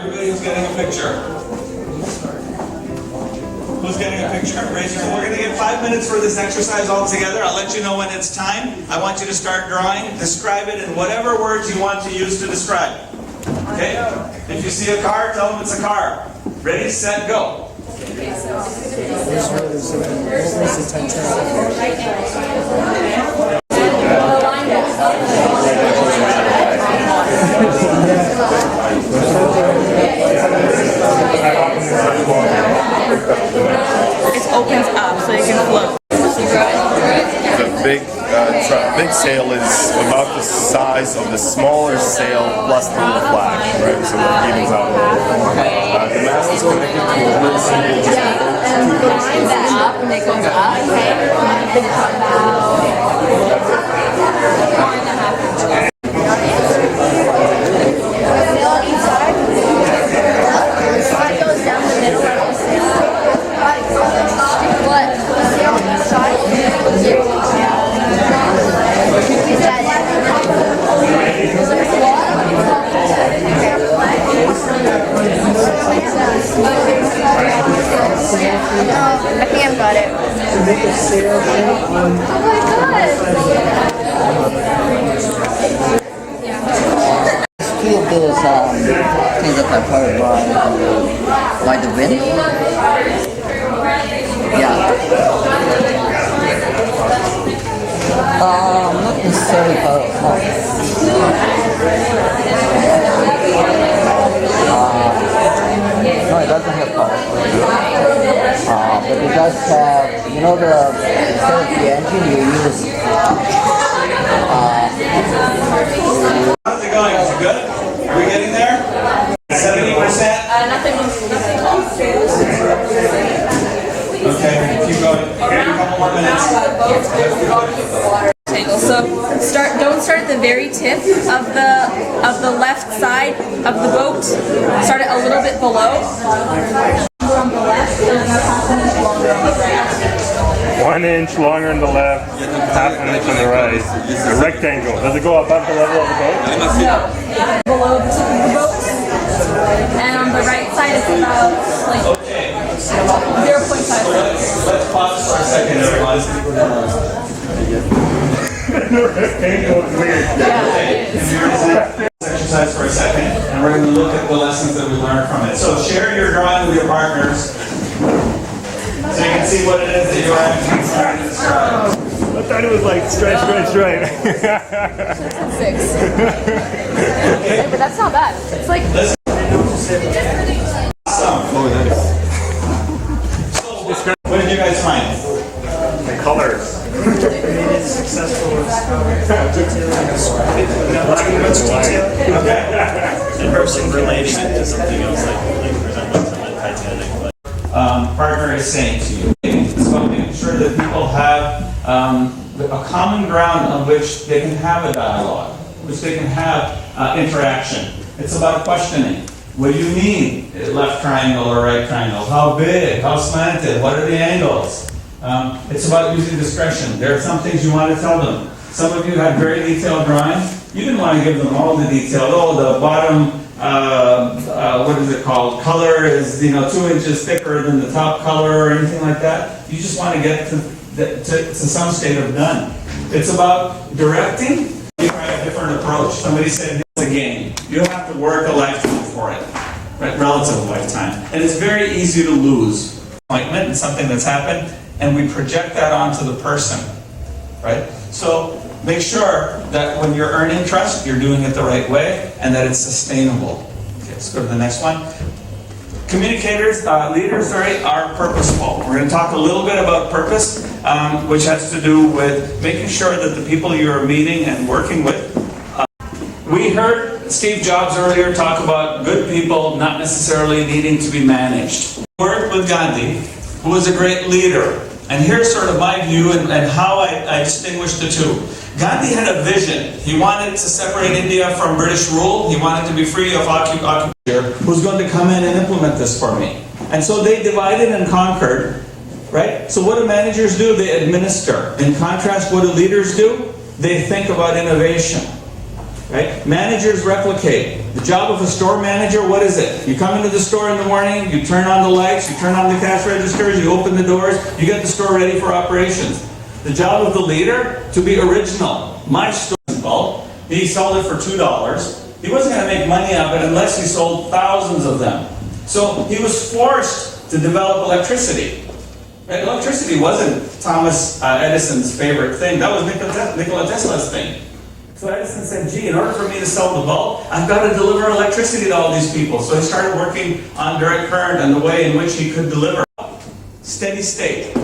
everybody who's getting a picture? Who's getting a picture? Raise your hand. We're going to get 5 minutes for this exercise all together. I'll let you know when it's time. I want you to start drawing. Describe it in whatever words you want to use to describe. Okay? If you see a car, tell them it's a car. Ready, set, go. It opens up so you can float. The big sail is about the size of the smaller sail plus the little flag, right? So it evens out. The mast is connected to a really simple That up and it goes up. I think I've got it. To make a sail on. Oh my god! Two of those things that are covered by the wind. Yeah. Not necessarily power. No, it doesn't have power. But it does have, you know, instead of the engine you use. How's it going? Is it good? Are we getting there? 70%? Nothing. Okay, keep going. Okay, a couple more minutes. So don't start at the very tip of the left side of the boat. Start it a little bit below. On the left and half an inch longer on the right. 1 inch longer on the left, half an inch on the right. A rectangle. Does it go above the level of the boat? No, below the tip of the boat. And on the right side it's about like 0.5. Let's pause for a second, everyone. The rectangle is weird. Exercise for a second, and we're going to look at the lessons that we learned from it. So share your drawing with your partners, so you can see what it is that you are actually trying to describe. I thought it was like straight. 6. Okay, but that's not bad. It's like. Awesome. Oh, nice. So, what did you guys find? The colors. Made it successful was detailing describing without too much detail. Okay. And person relating it to something else like resembling something Titanic. Partner is saying to you. It's about making sure that people have a common ground on which they can have a dialogue, which they can have interaction. It's about questioning. What do you mean, left triangle or right triangle? How big? How slanted? What are the angles? It's about using discretion. There are some things you want to tell them. Some of you had very detailed drawings. You didn't want to give them all the detail. Oh, the bottom, what is it called? Color is 2 inches thicker than the top color or anything like that. You just want to get to some state of done. It's about directing. You try a different approach. Somebody said it's a game. You don't have to work a lifetime for it, right? Relative lifetime. And it's very easy to lose. Appointment and something that's happened, and we project that onto the person, right? So make sure that when you're earning trust, you're doing it the right way and that it's sustainable. Okay, let's go to the next one. Leaders, are purposeful. We're going to talk a little bit about purpose, which has to do with making sure that the people you're meeting and working with. We heard Steve Jobs earlier talk about good people not necessarily needing to be managed. Worked with Gandhi, who was a great leader. And here's sort of my view and how I distinguish the two. Gandhi had a vision. He wanted to separate India from British rule. He wanted to be free of occupation. Who's going to come in and implement this for me? And so they divided and conquered, right? So what do managers do? They administer. In contrast, what do leaders do? They think about innovation. right? Managers replicate. The job of a store manager, what is it? You come into the store in the morning, you turn on the lights, you turn on the cash registers, you open the doors, you get the store ready for operations. The job of the leader, to be original. My store, he sold it for $2. He wasn't going to make money out of it unless he sold thousands of them. So he was forced to develop electricity. Right? Electricity wasn't Thomas Edison's favorite thing. That was Nikola Tesla's thing. So Edison said, gee, in order for me to sell the bulb, I've got to deliver electricity to all these people. So he started working on direct current and the way in which he could deliver. Steady state.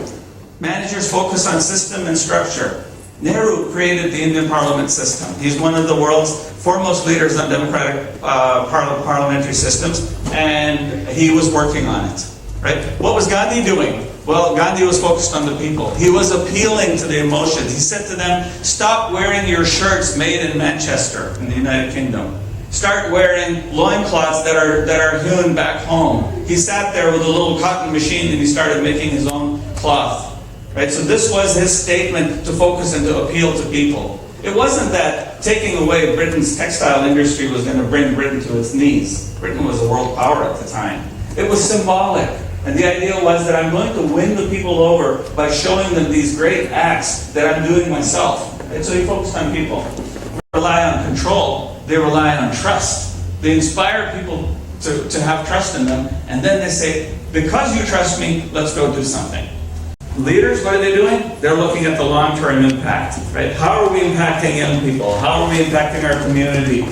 Managers focus on system and structure. Nehru created the Indian parliament system. He's one of the world's foremost leaders on democratic parliamentary systems, and he was working on it. Right? What was Gandhi doing? Well, Gandhi was focused on the people. He was appealing to the emotions. He said to them, stop wearing your shirts made in Manchester, in the United Kingdom. Start wearing loincloths that are hewn back home. He sat there with a little cotton machine and he started making his own cloth. Right? So this was his statement to focus and to appeal to people. It wasn't that taking away Britain's textile industry was going to bring Britain to its knees. Britain was a world power at the time. It was symbolic. And the idea was that I'm going to win the people over by showing them these great acts that I'm doing myself. Right? So he focused on people. They rely on control. They rely on trust. They inspire people to have trust in them. And then they say, because you trust me, let's go do something. Leaders, what are they doing? They're looking at the long-term impact, right? How are we impacting young people? How are we impacting our community?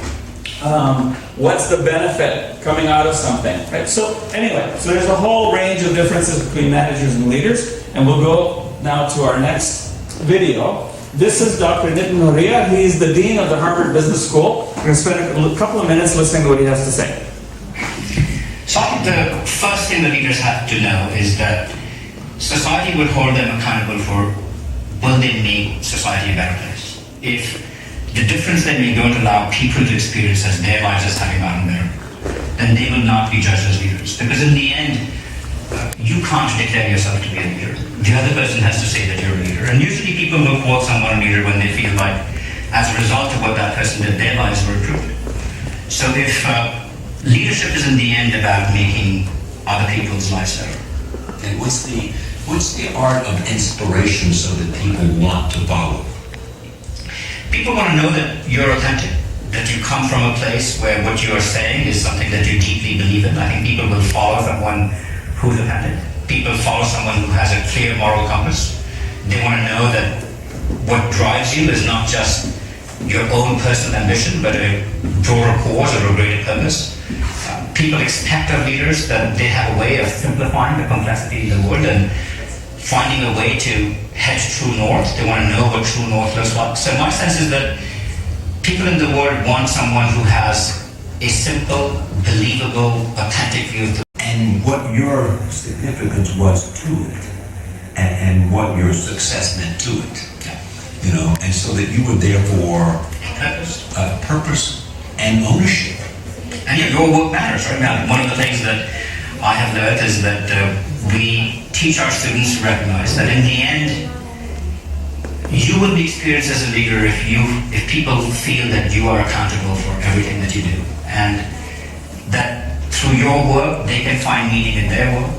What's the benefit coming out of something, right? So anyway, so there's a whole range of differences between managers and leaders, and we'll go now to our next video. This is Dr. Nitin Noria. He's the Dean of the Harvard Business School. We're going to spend a couple of minutes listening to what he has to say. So I think the first thing that leaders have to know is that society would hold them accountable for will they make society a better place. If the difference they make don't allow people to experience as their lives as having gotten better, then they will not be judged as leaders. Because in the end, you can't declare yourself to be a leader. The other person has to say that you're a leader. And usually people will call someone a leader when they feel like, as a result of what that person did, their lives were improved. So if leadership is in the end about making other people's lives better. And what's the art of inspiration so that people want to follow? People want to know that you're authentic, that you come from a place where what you are saying is something that you deeply believe in. I think people will follow someone who's authentic. People follow someone who has a clear moral compass. They want to know that what drives you is not just your own personal ambition, but a broader cause or a greater purpose. People expect of leaders that they have a way of simplifying the complexity in the world and finding a way to head true north. They want to know what true north looks like. So my sense is that people in the world want someone who has a simple, believable, authentic view of the And what your significance was to it, and what your success meant to it. You know, and so that you were there for purpose and ownership. And yeah, your work matters, right? Now, one of the things that I have learned is that we teach our students to recognize that in the end, you will be experienced as a leader if people feel that you are accountable for everything that you do, and that through your work they can find meaning in their work.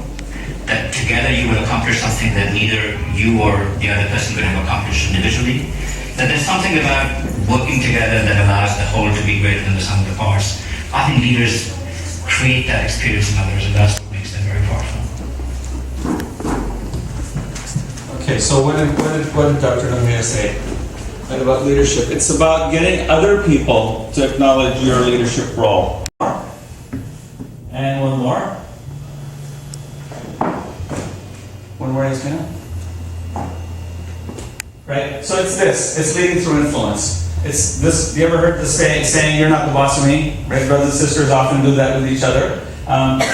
That together you will accomplish something that neither you or the other person could have accomplished individually. That there's something about working together that allows the whole to be greater than the sum of the parts. I think leaders create that experience in others, and that's what makes them very powerful. Okay, so what did Dr. Noria say about leadership? It's about getting other people to acknowledge your leadership role. And one more. One more is gonna. Right? So it's this. It's leading through influence. It's this. You ever heard the saying, "You're not the boss of me"? Right? Brothers and sisters often do that with each other.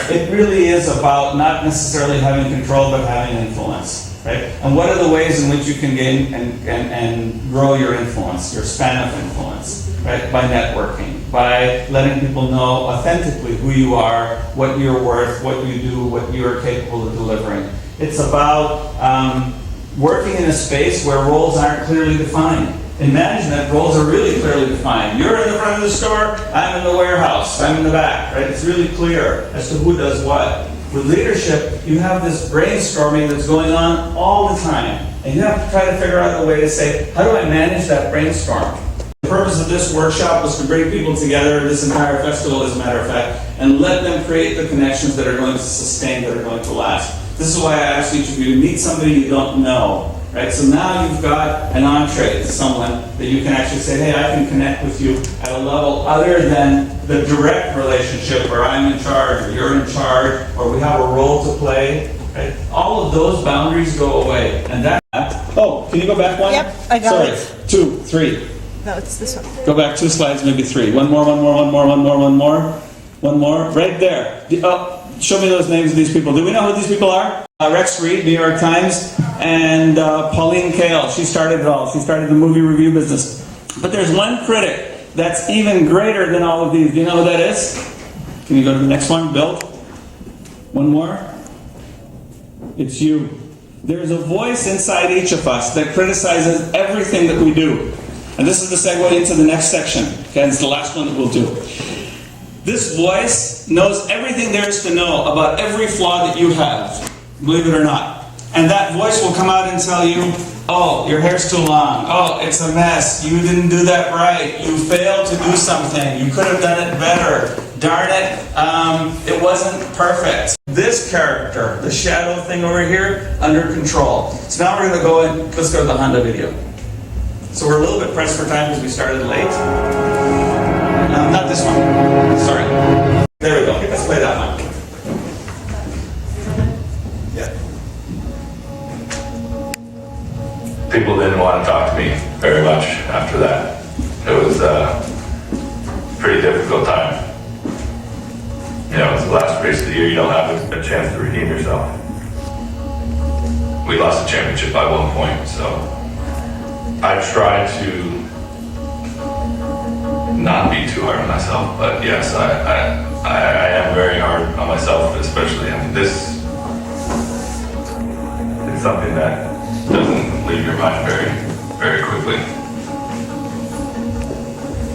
It really is about not necessarily having control, but having influence. Right? And what are the ways in which you can gain and grow your influence, your span of influence? Right? By networking, by letting people know authentically who you are, what you're worth, what you do, what you are capable of delivering. It's about working in a space where roles aren't clearly defined. In management, roles are really clearly defined. You're in the front of the store, I'm in the warehouse, I'm in the back, right? It's really clear as to who does what. With leadership, you have this brainstorming that's going on all the time. And you have to try to figure out a way to say, how do I manage that brainstorm? The purpose of this workshop was to bring people together, this entire festival as a matter of fact, and let them create the connections that are going to sustain, that are going to last. This is why I asked each of you to meet somebody you don't know. Right? So now you've got an entree to someone that you can actually say, hey, I can connect with you at a level other than the direct relationship where I'm in charge or you're in charge or we have a role to play. Right? All of those boundaries go away. And that, oh, can you go back one? Yep, I got Sorry. it. 2, 3. No, it's this one. Go back 2 slides, maybe 3. One more. Right there. Show me those names of these people. Do we know who these people are? Rex Reed, New York Times, and Pauline Kael. She started it all. She started the movie review business. But there's one critic that's even greater than all of these. Do you know who that is? Can you go to the next one, Bill? One more. It's you. There's a voice inside each of us that criticizes everything that we do. And this is the segue into the next section. Okay, it's the last one that we'll do. This voice knows everything there is to know about every flaw that you have, believe it or not. And that voice will come out and tell you, oh, your hair's too long. Oh, it's a mess. You didn't do that right. You failed to do something. You could have done it better. Darn it, it wasn't perfect. This character, the shadow thing over here, under control. So now we're going to go in, let's go to the Honda video. So we're a little bit pressed for time because we started late. Not this one. Sorry. There we go. Let's play that one. Yeah. People didn't want to talk to me very much after that. It was a pretty difficult time. You know, it's the last race of the year. You don't have a chance to redeem yourself. We lost the championship by 1 point, so I tried to not be too hard on myself, but yes, I am very hard on myself, especially. I mean, this is something that doesn't leave your mind very, very quickly.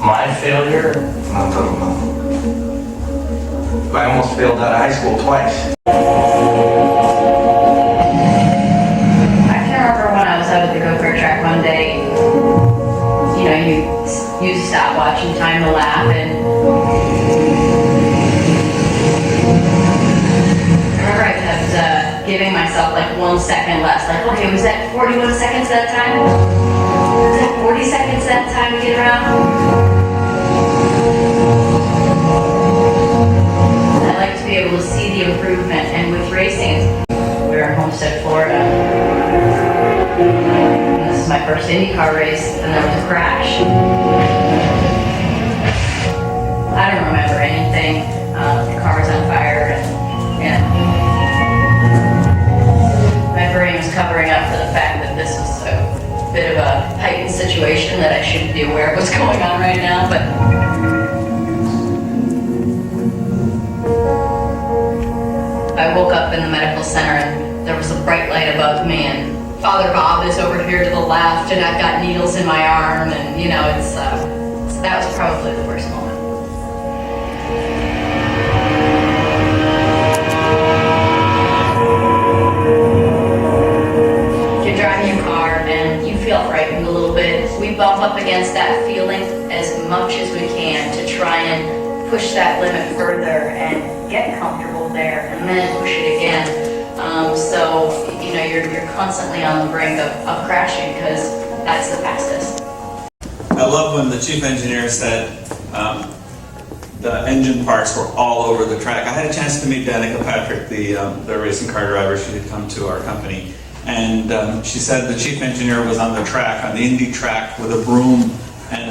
My failure, I almost failed out of high school twice. I can remember when I was out at the go-kart track one day, you know, you use a stopwatch and time the lap, and I remember I kept giving myself like 1 second less, like, okay, was that 41 seconds that time? Was that 40 seconds that time to get around? I like to be able to see the improvement, and with racing, we're in Homestead, Florida. And this is my first IndyCar race, and there was a crash. I don't remember anything. The car was on fire, and my brain was covering up for the fact that this was a bit of a heightened situation that I shouldn't be aware of what's going on right now, but I woke up in the medical center and there was a bright light above me, and Father Bob is over here to the left, and I've got needles in my arm, and you know, it's so that was probably the worst moment. You're driving your car and you feel frightened a little bit. We bump up against that feeling as much as we can to try and push that limit further and get comfortable there, and then push it again. So you know, you're constantly on the brink of crashing because that's the fastest. I love when the chief engineer said the engine parts were all over the track. I had a chance to meet Danica Patrick, the racing car driver. She had come to our company, and she said the chief engineer was on the track, on the Indy track, with a broom and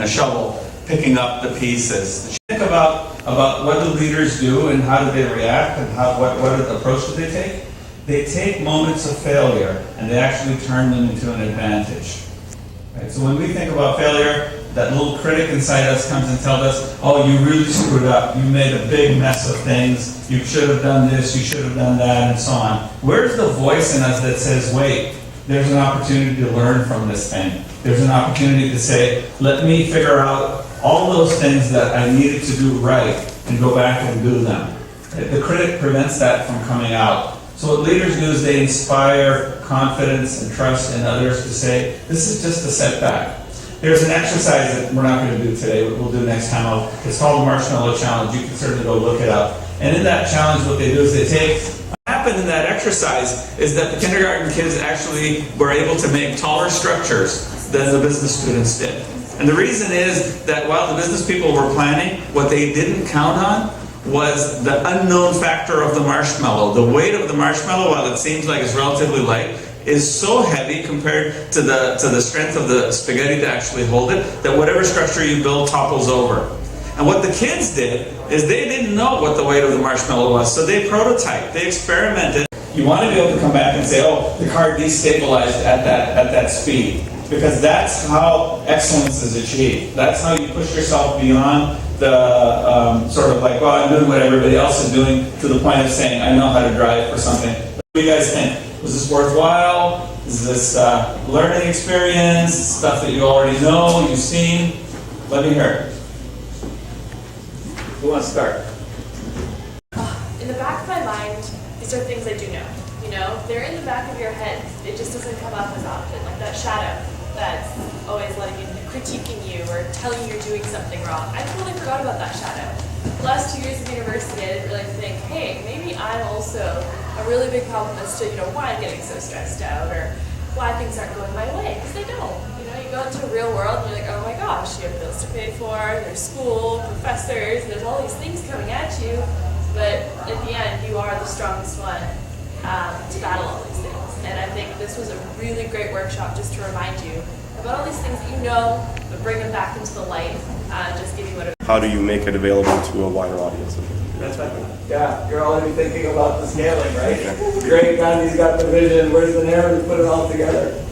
a shovel, picking up the pieces. Think about what do leaders do and how do they react, and what approach do they take? They take moments of failure and they actually turn them into an advantage. Right? So when we think about failure, that little critic inside us comes and tells us, oh, you really screwed up. You made a big mess of things. You should have done this, you should have done that, and so on. Where's the voice in us that says, wait, there's an opportunity to learn from this thing. There's an opportunity to say, let me figure out all those things that I needed to do right and go back and do them. The critic prevents that from coming out. So what leaders do is they inspire confidence and trust in others to say, this is just a setback. There's an exercise that we're not going to do today, but we'll do next time. It's called the Marshmallow Challenge. You can certainly go look it up. And in that challenge, what they do is they take, what happened in that exercise is that the kindergarten kids actually were able to make taller structures than the business students did. And the reason is that while the business people were planning, what they didn't count on was the unknown factor of the marshmallow. The weight of the marshmallow, while it seems like it's relatively light, is so heavy compared to the strength of the spaghetti to actually hold it, that whatever structure you build topples over. And what the kids did is they didn't know what the weight of the marshmallow was, so they prototyped, they experimented. You want to be able to come back and say, oh, the car destabilized at that speed, because that's how excellence is achieved. That's how you push yourself beyond the sort of like, well, I'm doing what everybody else is doing, to the point of saying, I know how to drive for something. What do you guys think? Was this worthwhile? Is this learning experience, stuff that you already know, you've seen? Let me hear it. Who wants to start? In the back of my mind, these are things I do know. You know, they're in the back of your head. It just doesn't come up as often. Like that shadow that's always critiquing you or telling you you're doing something wrong. I totally forgot about that shadow. The last 2 years of university, I didn't really think, hey, maybe I'm also a really big problem as to, why I'm getting so stressed out or why things aren't going my way, because they don't. You go into the real world and you're like, oh my gosh, you have bills to pay for, there's school, professors, there's all these things coming at you, but at the end, you are the strongest one to battle all these things. And I think this was a really great workshop just to remind you about all these things that you know, but bring them back into the light, just give you what. How do you make it available to a wider audience? That's right. Yeah, you're already thinking about the scaling, right? Great, Gandhi's got the vision, where's the narrative, put it all together.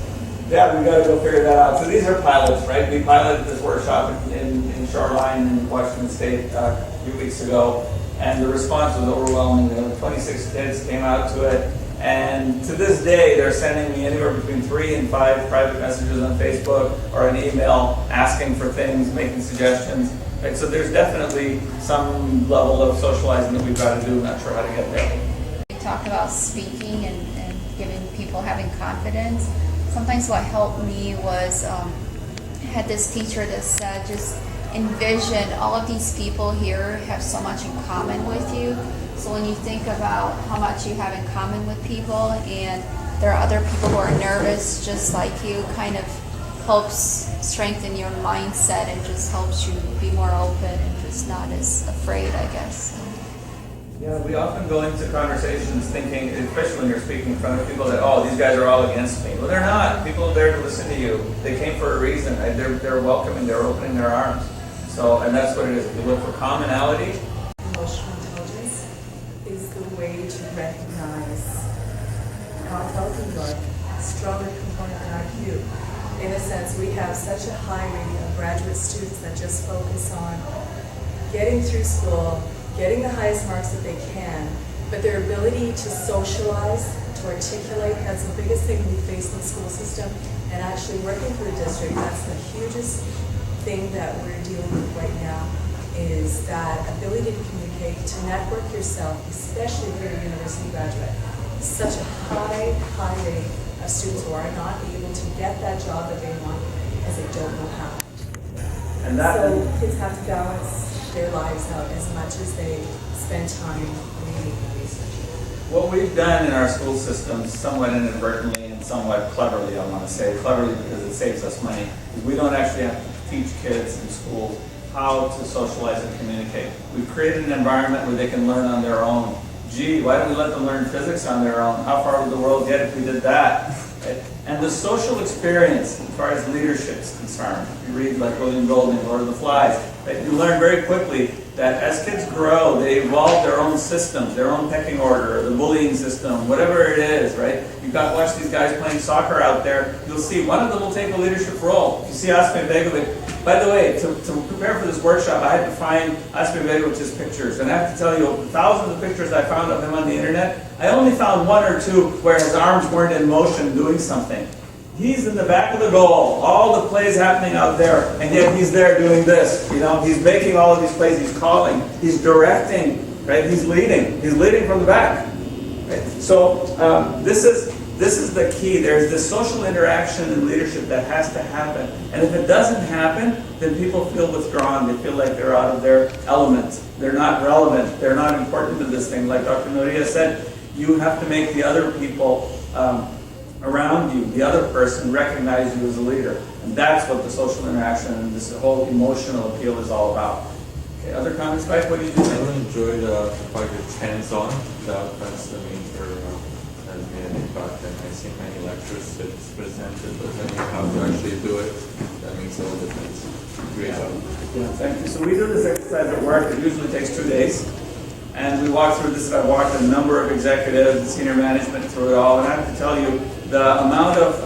Yeah, we've got to go figure that out. So these are pilots, right? We piloted this workshop in Shoreline in Washington State a few weeks ago, and the response was overwhelming. 26 kids came out to it, and to this day, they're sending me anywhere between 3 and 5 private messages on Facebook or an email asking for things, making suggestions. Right? So there's definitely some level of socializing that we've got to do. Not sure how to get there. We talked about speaking and giving people having confidence. Sometimes what helped me was I had this teacher that said, just envision all of these people here have so much in common with you. So when you think about how much you have in common with people and there are other people who are nervous just like you, kind of helps strengthen your mindset and just helps you be more open and just not as afraid, I guess. Yeah, we often go into conversations thinking, especially when you're speaking in front of people, that, oh, these guys are all against me. Well, they're not. People are there to listen to you. They came for a reason. They're welcoming, they're opening their arms. So, and that's what it is. If you look for commonality. Emotional intelligence is the way to recognize how healthy you are, a stronger component than IQ. In a sense, we have such a high rating of graduate students that just focus on getting through school, getting the highest marks that they can, but their ability to socialize, to articulate, that's the biggest thing we face in the school system. And actually working for the district, that's the hugest thing that we're dealing with right now, is that ability to communicate, to network yourself, especially if you're a university graduate. Such a high rate of students who are not able to get that job that they want because they don't know how. And that, so kids have to balance their lives out as much as they spend time reading and researching. what we've done in our school systems, somewhat inadvertently and somewhat cleverly, I want to say, cleverly because it saves us money, is we don't actually have to teach kids in school how to socialize and communicate. We've created an environment where they can learn on their own. Gee, why don't we let them learn physics on their own? How far would the world get if we did that? And the social experience, as far as leadership is concerned, you read like William Golding, Lord of the Flies, that you learn very quickly that as kids grow, they evolve their own systems, their own pecking order, the bullying system, whatever it is, right? You've got to watch these guys playing soccer out there. You'll see one of them will take a leadership role. You see Aspen Begovic. By the way, to prepare for this workshop, I had to find Aspen Begovic's pictures. And I have to tell you, of the thousands of pictures I found of him on the internet, I only found one or two where his arms weren't in motion doing something. He's in the back of the goal, all the plays happening out there, and yet he's there doing this. You know, he's making all of these plays, he's calling, he's directing, right? He's leading from the back. Right? So this is the key. There's this social interaction and leadership that has to happen. And if it doesn't happen, then people feel withdrawn. They feel like they're out of their element. They're not relevant. They're not important to this thing. Like Dr. Noria said, you have to make the other people around you, the other person, recognize you as a leader. And that's what the social interaction and this whole emotional appeal is all about. Okay, other comments, Mike? What do you think? I really enjoyed the fact that it's hands-on. That's the major has made an impact. And I've seen many lectures that's presented, but then you have to actually do it. That makes all the difference. Great job. Yeah, thank you. So we do this exercise at work. It usually takes 2 days. And we walk through this. I walked a number of executives and senior management through it all. And I have to tell you, the amount of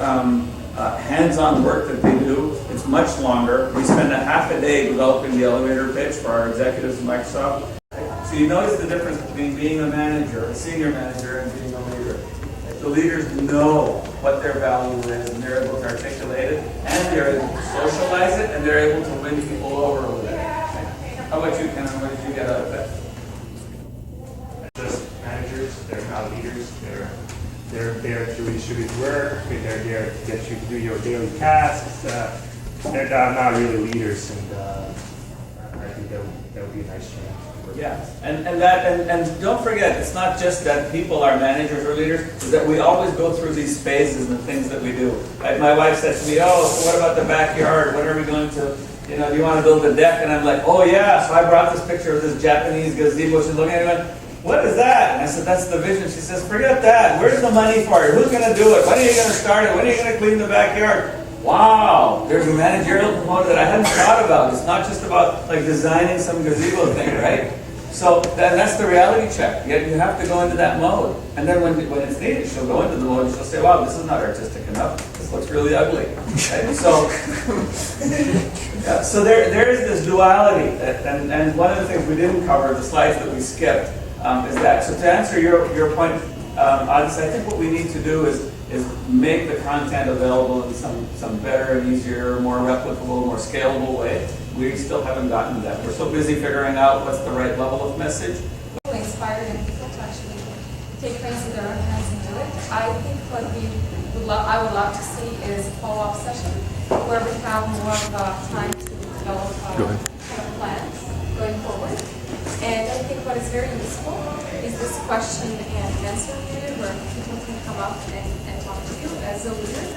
hands-on work that they do, it's much longer. We spend a half a day developing the elevator pitch for our executives at Microsoft. So you notice the difference between being a manager, a senior manager, and being a leader. The leaders know what their value is, and they're able to articulate it, and they're able to socialize it, and they're able to win people over with it. How about you, Ken? What did you get out of that? Just managers, they're not leaders. They're there to distribute work. They're there to get you to do your daily tasks. They're not really leaders, and I think that would be a nice change. Yeah, and don't forget, it's not just that people are managers or leaders, it's that we always go through these phases and things that we do. Like my wife said to me, oh, so what about the backyard? When are we going to, do you want to build a deck? And I'm like, oh yeah, so I brought this picture of this Japanese gazebo. She's looking at it and going, what is that? And I said, that's the vision. She says, forget that. Where's the money for it? Who's going to do it? When are you going to start it? When are you going to clean the backyard? Wow, there's a managerial component that I hadn't thought about. It's not just about like designing some gazebo thing, right? So that's the reality check. Yet you have to go into that mode. And then when it's needed, she'll go into the mode and she'll say, wow, this is not artistic enough. This looks really ugly. Right? So, yeah, so there is this duality. And one of the things we didn't cover, the slides that we skipped, is that. So to answer your point, honestly, I think what we need to do is make the content available in some better and easier, more replicable, more scalable way. We still haven't gotten to that. We're so busy figuring out what's the right level of message. Inspired and people to actually take things in their own hands and do it. I think what I would love to see is a follow-up session where we have more of time to develop kind of plans going forward. And I think what is very useful is this question and answer period where people can come up and talk to you as a leader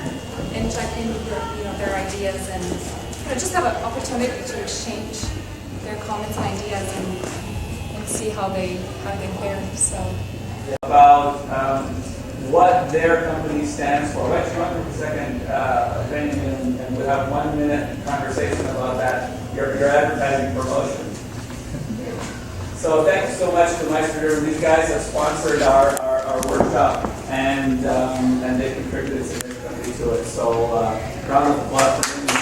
and check in with their ideas and just have an opportunity to exchange their comments and ideas and see how they fare. So about what their company stands for. Why don't you want to take a second opinion and we'll have 1 minute conversation about that. Your advertising promotion. So thank you so much to Meister. These guys have sponsored our workshop and they contributed significantly to it. So round of applause for them.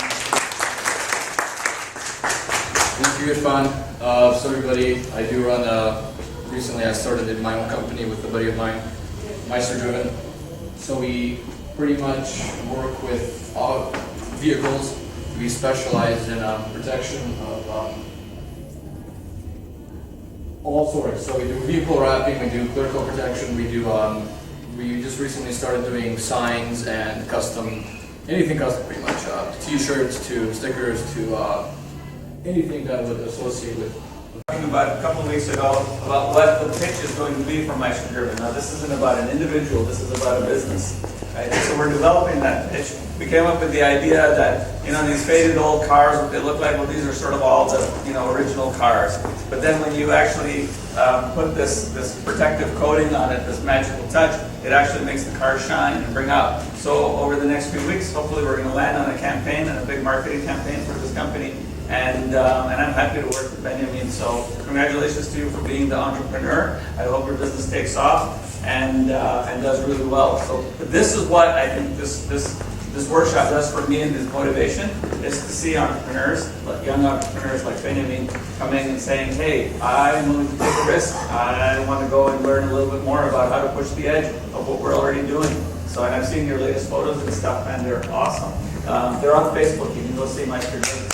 Thank you, IRFAN. So everybody, I do run, recently I started in my own company with a buddy of mine, Meister Driven. So we pretty much work with all vehicles. We specialize in protection of all sorts. So we do vehicle wrapping, we do clerical protection, we do, we just recently started doing signs and custom, anything custom pretty much. T-shirts to stickers to anything that would associate with Talking about a couple of weeks ago about what the pitch is going to be for Meister Driven. Now this isn't about an individual, this is about a business. Right? And so we're developing that pitch. We came up with the idea that, these faded old cars, what they look like, well, these are sort of all the, original cars. But then when you actually put this protective coating on it, this magical touch, it actually makes the car shine and bring out. So over the next few weeks, hopefully we're going to land on a campaign and a big marketing campaign for this company. And I'm happy to work with Benjamin. So congratulations to you for being the entrepreneur. I hope your business takes off and does really well. So this is what I think this workshop does for me, and this motivation is to see entrepreneurs, young entrepreneurs like Benjamin, coming and saying, hey, I'm willing to take a risk. I want to go and learn a little bit more about how to push the edge of what we're already doing. So, and I've seen your latest photos and stuff, and they're awesome. They're on Facebook. You can go see Meister Driven.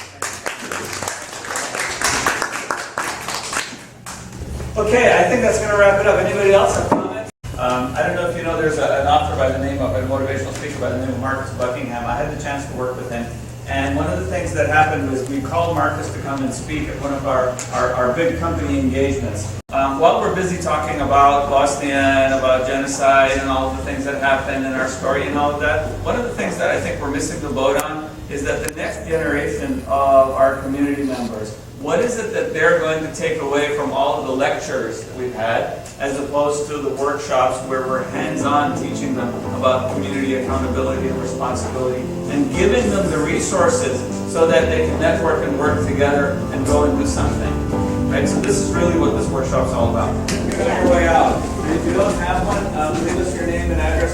Okay, I think that's going to wrap it up. Anybody else have comments? I don't know if you know, there's an author by the name of, a motivational speaker by the name of Marcus Buckingham. I had the chance to work with him. And one of the things that happened was we called Marcus to come and speak at one of our big company engagements. While we're busy talking about Bosnian, about genocide, and all of the things that happened in our story and all of that, one of the things that I think we're missing the boat on is that the next generation of our community members, what is it that they're going to take away from all of the lectures that we've had, as opposed to the workshops where we're hands-on teaching them about community accountability and responsibility, and giving them the resources so that they can network and work together and go and do something. Right? So this is really what this workshop's all about. You're on your way out. And if you don't have one, leave us your name and address.